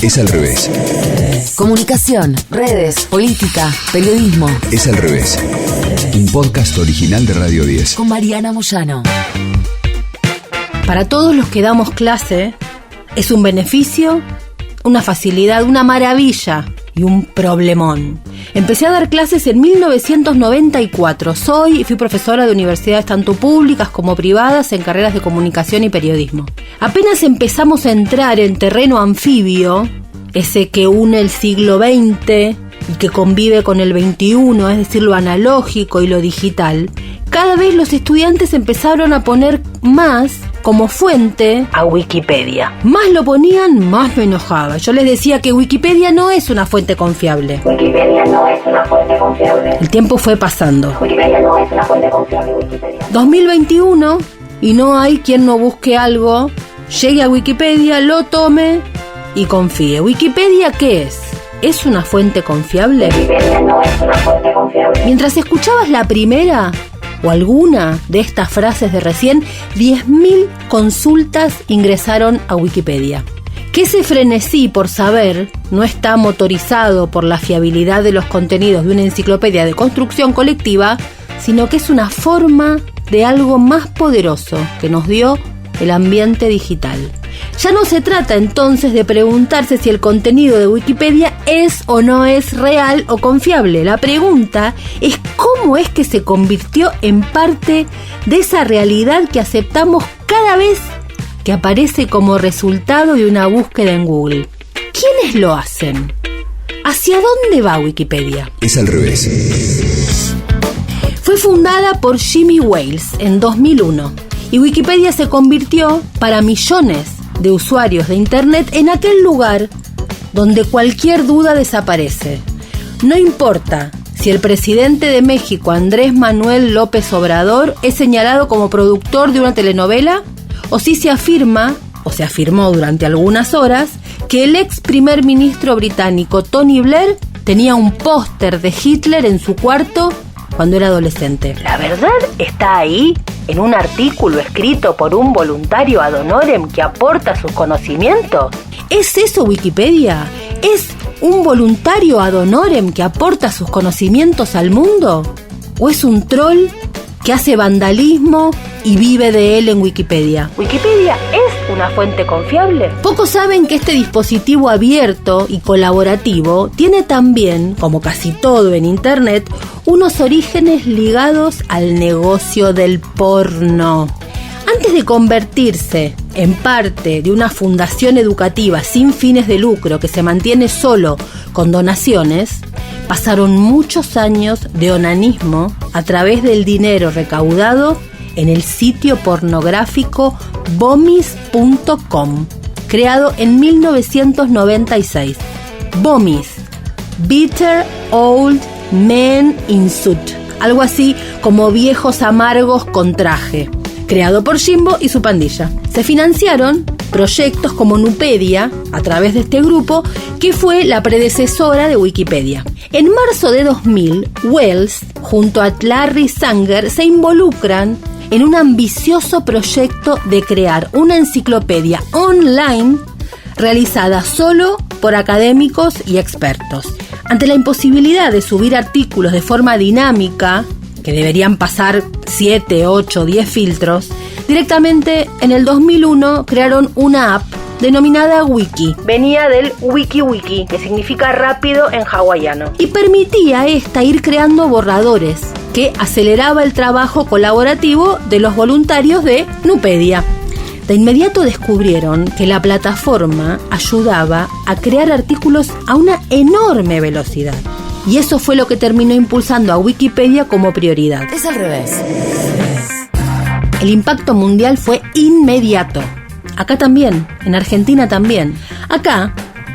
Es al revés. Comunicación, redes, política, periodismo. Es al revés. Un podcast original de Radio 10. Con Mariana Moyano. Para todos los que damos clase, es un beneficio, una facilidad, una maravilla y un problemón. Empecé a dar clases en 1994. Fui profesora de universidades tanto públicas como privadas en carreras de comunicación y periodismo. Apenas empezamos a entrar en terreno anfibio, ese que une el siglo XX y que convive con el XXI, es decir, lo analógico y lo digital, cada vez los estudiantes empezaron a poner más como fuente a Wikipedia. Más lo ponían, más me enojaba. Yo les decía que Wikipedia no es una fuente confiable. Wikipedia no es una fuente confiable. El tiempo fue pasando. Wikipedia no es una fuente confiable, Wikipedia. 2021 y no hay quien no busque algo, llegue a Wikipedia, lo tome y confíe. ¿Wikipedia qué es? ¿Es una fuente confiable? Wikipedia no es una fuente confiable. Mientras escuchabas la primera o alguna de estas frases de recién, 10.000 consultas ingresaron a Wikipedia. Que ese frenesí por saber no está motorizado por la fiabilidad de los contenidos de una enciclopedia de construcción colectiva, sino que es una forma de algo más poderoso que nos dio el ambiente digital. Ya no se trata entonces de preguntarse si el contenido de Wikipedia es o no es real o confiable. La pregunta es cómo es que se convirtió en parte de esa realidad que aceptamos cada vez que aparece como resultado de una búsqueda en Google. ¿Quiénes lo hacen? ¿Hacia dónde va Wikipedia? Es al revés. Fue fundada por Jimmy Wales en 2001 y Wikipedia se convirtió para millones de usuarios de Internet en aquel lugar donde cualquier duda desaparece. No importa si el presidente de México, Andrés Manuel López Obrador, es señalado como productor de una telenovela, o si se afirma, o se afirmó durante algunas horas, que el ex primer ministro británico Tony Blair tenía un póster de Hitler en su cuarto cuando era adolescente. ¿La verdad está ahí, en un artículo escrito por un voluntario ad honorem que aporta sus conocimientos? ¿Es eso Wikipedia? ¿Es un voluntario ad honorem que aporta sus conocimientos al mundo? ¿O es un troll que hace vandalismo y vive de él en Wikipedia? ¿Wikipedia es una fuente confiable? Pocos saben que este dispositivo abierto y colaborativo tiene también, como casi todo en Internet, unos orígenes ligados al negocio del porno. Antes de convertirse en parte de una fundación educativa sin fines de lucro que se mantiene solo con donaciones, pasaron muchos años de onanismo a través del dinero recaudado en el sitio pornográfico Bomis.com, creado en 1996. Bomis, Bitter Old Men in Suit, algo así como viejos amargos con traje, creado por Jimbo y su pandilla. Se financiaron proyectos como Nupedia a través de este grupo, que fue la predecesora de Wikipedia. En marzo de 2000, Wells, junto a Larry Sanger, se involucran en un ambicioso proyecto de crear una enciclopedia online realizada solo por académicos y expertos. Ante la imposibilidad de subir artículos de forma dinámica, que deberían pasar 7, 8, 10 filtros, directamente en el 2001 crearon una app denominada Wiki. Venía del Wiki, que significa rápido en hawaiano, y permitía a esta ir creando borradores, que aceleraba el trabajo colaborativo de los voluntarios de Nupedia. De inmediato descubrieron que la plataforma ayudaba a crear artículos a una enorme velocidad. Y eso fue lo que terminó impulsando a Wikipedia como prioridad. Es al revés. El impacto mundial fue inmediato. Acá también, en Argentina también. Acá,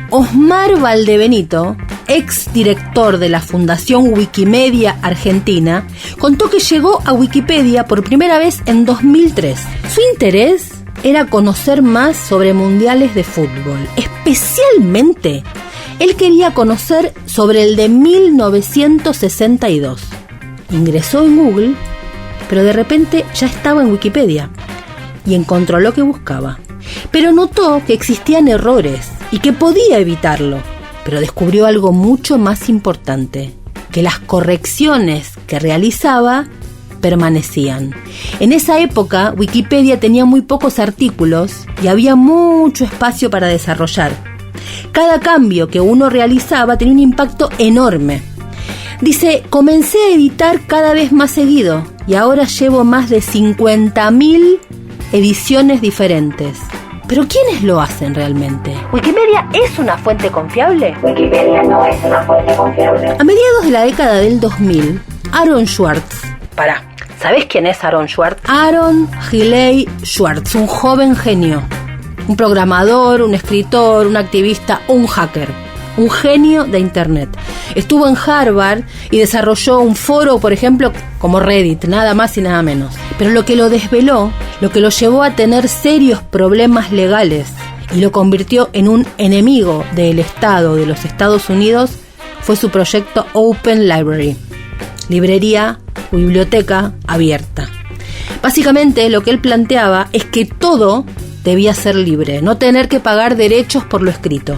Osmar Valdebenito, ex director de la Fundación Wikimedia Argentina, contó que llegó a Wikipedia por primera vez en 2003. Su interés era conocer más sobre mundiales de fútbol. Especialmente, él quería conocer sobre el de 1962. Ingresó en Google, pero de repente ya estaba en Wikipedia y encontró lo que buscaba. pero notó que existían errores y que podía evitarlo. Pero descubrió algo mucho más importante, que las correcciones que realizaba permanecían. En esa época, Wikipedia tenía muy pocos artículos y había mucho espacio para desarrollar. Cada cambio que uno realizaba tenía un impacto enorme. Dice, comencé a editar cada vez más seguido y ahora llevo más de 50.000 ediciones diferentes. ¿Pero quiénes lo hacen realmente? ¿Wikipedia es una fuente confiable? Wikipedia no es una fuente confiable. A mediados de la década del 2000, Aaron Swartz... ¿Sabés quién es Aaron Swartz? Aaron Hilley Swartz, un joven genio. Un programador, un escritor, un activista, un hacker. Un genio de Internet. Estuvo en Harvard y desarrolló un foro, por ejemplo, como Reddit, nada más y nada menos. Pero lo que lo desveló, lo que lo llevó a tener serios problemas legales y lo convirtió en un enemigo del Estado de los Estados Unidos, fue su proyecto Open Library. Librería o biblioteca abierta. Básicamente lo que él planteaba es que todo debía ser libre, no tener que pagar derechos por lo escrito.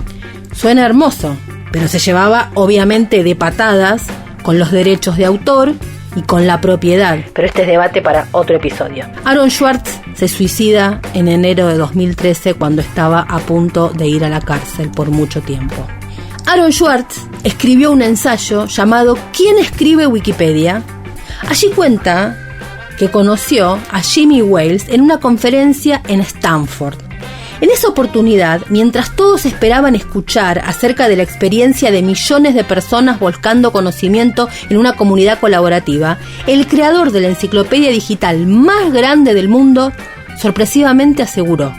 Suena hermoso, pero se llevaba obviamente de patadas con los derechos de autor y con la propiedad. Pero este es debate para otro episodio. Aaron Swartz se suicida en enero de 2013 cuando estaba a punto de ir a la cárcel por mucho tiempo. Aaron Swartz escribió un ensayo llamado ¿Quién escribe Wikipedia? Allí cuenta que conoció a Jimmy Wales en una conferencia en Stanford. En esa oportunidad, mientras todos esperaban escuchar acerca de la experiencia de millones de personas volcando conocimiento en una comunidad colaborativa, el creador de la enciclopedia digital más grande del mundo sorpresivamente aseguró,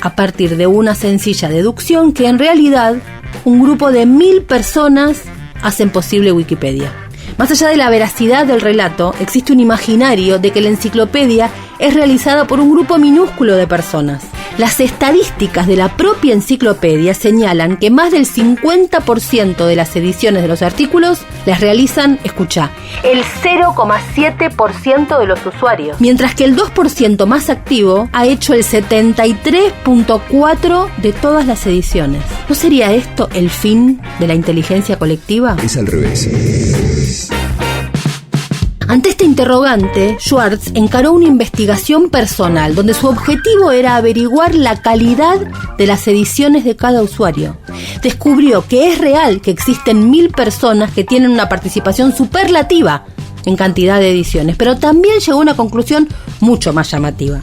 a partir de una sencilla deducción, que en realidad un grupo de 1.000 personas hacen posible Wikipedia. Más allá de la veracidad del relato, existe un imaginario de que la enciclopedia es realizada por un grupo minúsculo de personas. Las estadísticas de la propia enciclopedia señalan que más del 50% de las ediciones de los artículos las realizan, escuchá, el 0,7% de los usuarios, mientras que el 2% más activo ha hecho el 73,4% de todas las ediciones. ¿No sería esto el fin de la inteligencia colectiva? Es al revés. Ante este interrogante, Swartz encaró una investigación personal donde su objetivo era averiguar la calidad de las ediciones de cada usuario. Descubrió que es real que existen 1.000 personas que tienen una participación superlativa en cantidad de ediciones, pero también llegó a una conclusión mucho más llamativa.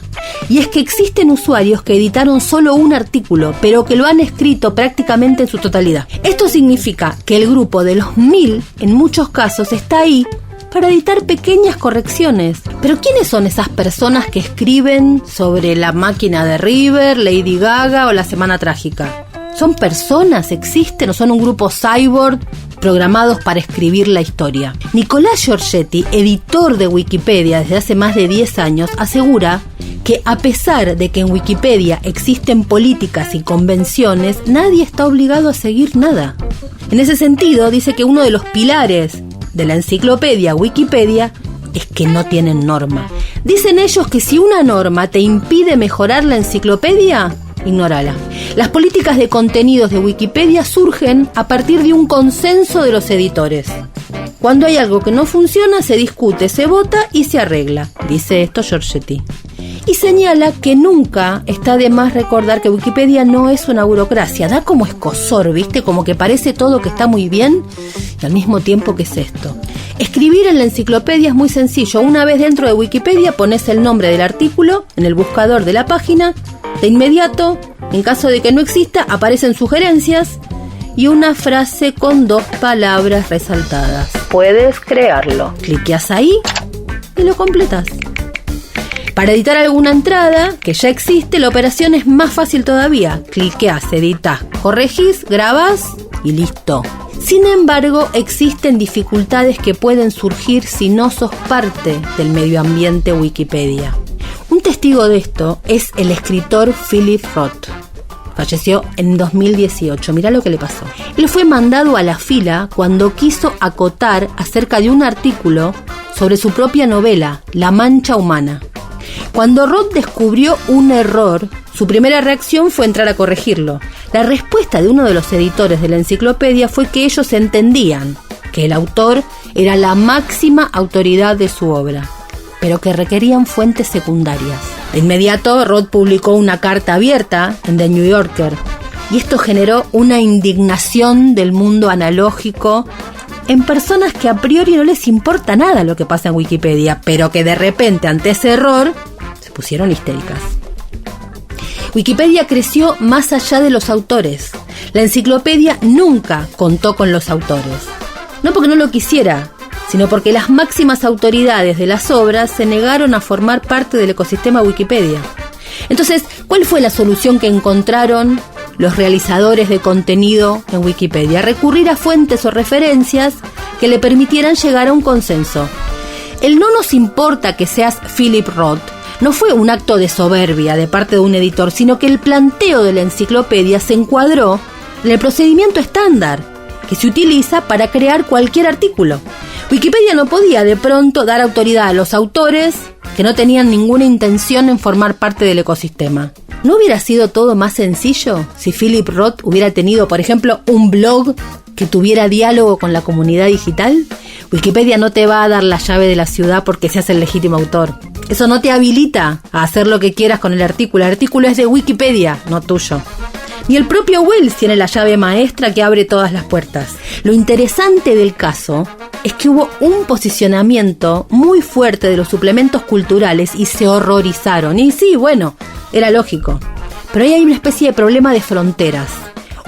Y es que existen usuarios que editaron solo un artículo, pero que lo han escrito prácticamente en su totalidad. Esto significa que el grupo de los 1.000, en muchos casos, está ahí para editar pequeñas correcciones. Pero ¿quiénes son esas personas que escriben sobre la máquina de River, Lady Gaga o la Semana Trágica? ¿Son personas? ¿Existen? ¿O son un grupo cyborg programados para escribir la historia? Nicolás Giorgetti, editor de Wikipedia desde hace más de 10 años, asegura que a pesar de que en Wikipedia existen políticas y convenciones, nadie está obligado a seguir nada. En ese sentido, dice que uno de los pilares de la enciclopedia Wikipedia es que no tienen norma. Dicen ellos que si una norma te impide mejorar la enciclopedia, ignórala. Las políticas de contenidos de Wikipedia surgen a partir de un consenso de los editores. Cuando hay algo que no funciona, se discute, se vota y se arregla, dice esto Giorgetti. Y señala que nunca está de más recordar que Wikipedia no es una burocracia. Da como escozor, ¿viste? Como que parece todo que está muy bien y al mismo tiempo, ¿qué es esto? Escribir en la enciclopedia es muy sencillo. Una vez dentro de Wikipedia pones el nombre del artículo en el buscador de la página. De inmediato, en caso de que no exista, aparecen sugerencias y una frase con 2 palabras resaltadas. Puedes crearlo. Cliqueas ahí y lo completas. Para editar alguna entrada que ya existe, la operación es más fácil todavía. Cliqueas, editás, corregís, grabás y listo. Sin embargo, existen dificultades que pueden surgir si no sos parte del medio ambiente Wikipedia. Un testigo de esto es el escritor Philip Roth. Falleció en 2018. Mirá lo que le pasó. Él fue mandado a la fila cuando quiso acotar acerca de un artículo sobre su propia novela, La Mancha Humana. Cuando Roth descubrió un error, su primera reacción fue entrar a corregirlo. La respuesta de uno de los editores de la enciclopedia fue que ellos entendían que el autor era la máxima autoridad de su obra, pero que requerían fuentes secundarias. De inmediato, Roth publicó una carta abierta en The New Yorker, y esto generó una indignación del mundo analógico en personas que a priori no les importa nada lo que pasa en Wikipedia, pero que de repente ante ese error se pusieron histéricas. Wikipedia creció más allá de los autores. La enciclopedia nunca contó con los autores. No porque no lo quisiera, sino porque las máximas autoridades de las obras se negaron a formar parte del ecosistema Wikipedia. Entonces, ¿cuál fue la solución que encontraron los realizadores de contenido en Wikipedia? Recurrir a fuentes o referencias que le permitieran llegar a un consenso. El no nos importa que seas Philip Roth no fue un acto de soberbia de parte de un editor, sino que el planteo de la enciclopedia se encuadró en el procedimiento estándar que se utiliza para crear cualquier artículo. Wikipedia no podía de pronto dar autoridad a los autores que no tenían ninguna intención en formar parte del ecosistema. ¿No hubiera sido todo más sencillo si Philip Roth hubiera tenido, por ejemplo, un blog que tuviera diálogo con la comunidad digital? Wikipedia no te va a dar la llave de la ciudad porque seas el legítimo autor. Eso no te habilita a hacer lo que quieras con el artículo. El artículo es de Wikipedia, no tuyo. Ni el propio Wells tiene la llave maestra que abre todas las puertas. Lo interesante del caso es que hubo un posicionamiento muy fuerte de los suplementos culturales y se horrorizaron. Y sí, bueno, era lógico. Pero ahí hay una especie de problema de fronteras.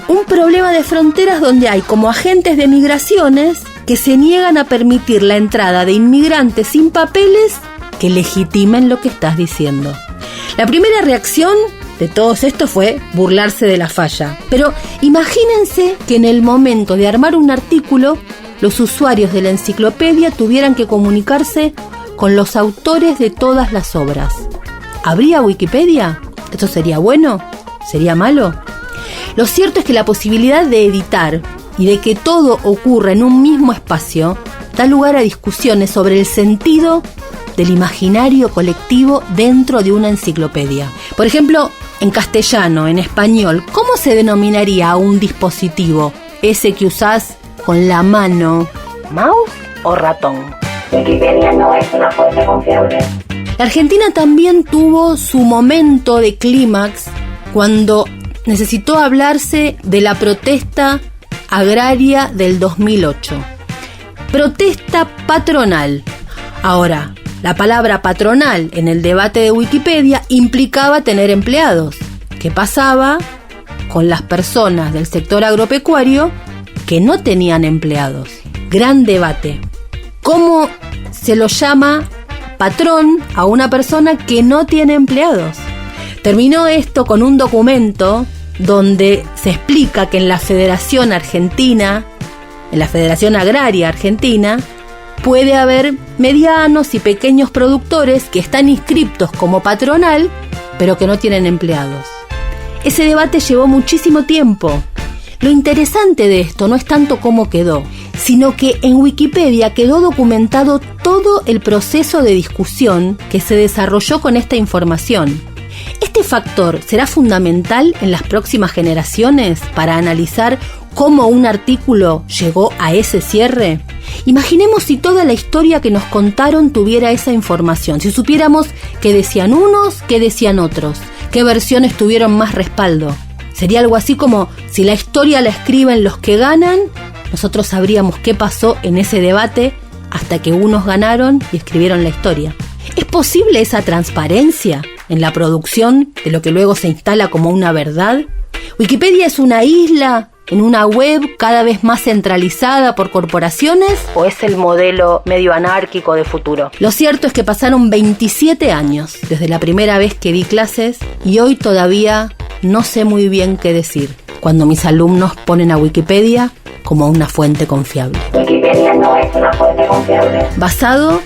Un problema de fronteras donde hay como agentes de migraciones que se niegan a permitir la entrada de inmigrantes sin papeles que legitimen lo que estás diciendo. La primera reacción de todos estos fue burlarse de la falla. Pero imagínense que en el momento de armar un artículo, los usuarios de la enciclopedia tuvieran que comunicarse con los autores de todas las obras. ¿Habría Wikipedia? ¿Esto sería bueno? ¿Sería malo? Lo cierto es que la posibilidad de editar y de que todo ocurra en un mismo espacio da lugar a discusiones sobre el sentido del imaginario colectivo dentro de una enciclopedia. Por ejemplo, en castellano, en español, ¿cómo se denominaría a un dispositivo ese que usás con la mano? ¿Mouse o ratón? Wikipedia no es una fuente confiable. La Argentina también tuvo su momento de clímax cuando necesitó hablarse de la protesta agraria del 2008. Protesta patronal. Ahora, la palabra patronal en el debate de Wikipedia implicaba tener empleados. ¿Qué pasaba con las personas del sector agropecuario que no tenían empleados? Gran debate. ¿Cómo se lo llama patrón a una persona que no tiene empleados? Terminó esto con un documento donde se explica que en la Federación Argentina, en la Federación Agraria Argentina, puede haber medianos y pequeños productores que están inscriptos como patronal, pero que no tienen empleados. Ese debate llevó muchísimo tiempo. Lo interesante de esto no es tanto cómo quedó, sino que en Wikipedia quedó documentado todo el proceso de discusión que se desarrolló con esta información. Este factor será fundamental en las próximas generaciones para analizar cómo un artículo llegó a ese cierre. Imaginemos si toda la historia que nos contaron tuviera esa información, si supiéramos qué decían unos, qué decían otros, qué versiones tuvieron más respaldo. Sería algo así como, si la historia la escriben los que ganan, nosotros sabríamos qué pasó en ese debate hasta que unos ganaron y escribieron la historia. ¿Es posible esa transparencia en la producción de lo que luego se instala como una verdad? ¿Wikipedia es una isla en una web cada vez más centralizada por corporaciones o es el modelo medio anárquico de futuro? Lo cierto es que pasaron 27 años desde la primera vez que di clases y hoy todavía no sé muy bien qué decir cuando mis alumnos ponen a Wikipedia como una fuente confiable. Wikipedia no es una fuente confiable. Basado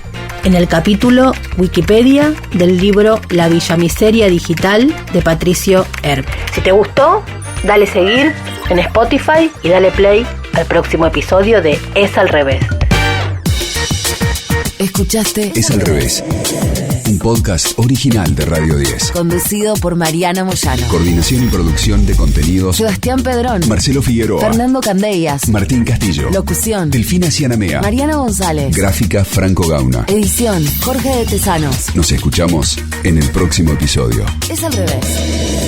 en el capítulo Wikipedia del libro La Villamiseria Digital de Patricio Erb. Si te gustó, dale seguir en Spotify y dale play al próximo episodio de Es al Revés. ¿Escuchaste? Es al revés. Un podcast original de Radio 10. Conducido por Mariana Moyano, Coordinación y producción de contenidos: Sebastián Pedrón, Marcelo Figueroa, Fernando Candellas, Martín Castillo, locución, Delfina Cianamea, Mariana González, gráfica Franco Gauna. edición, Jorge de Tesanos. Nos escuchamos en el próximo episodio. Es al revés.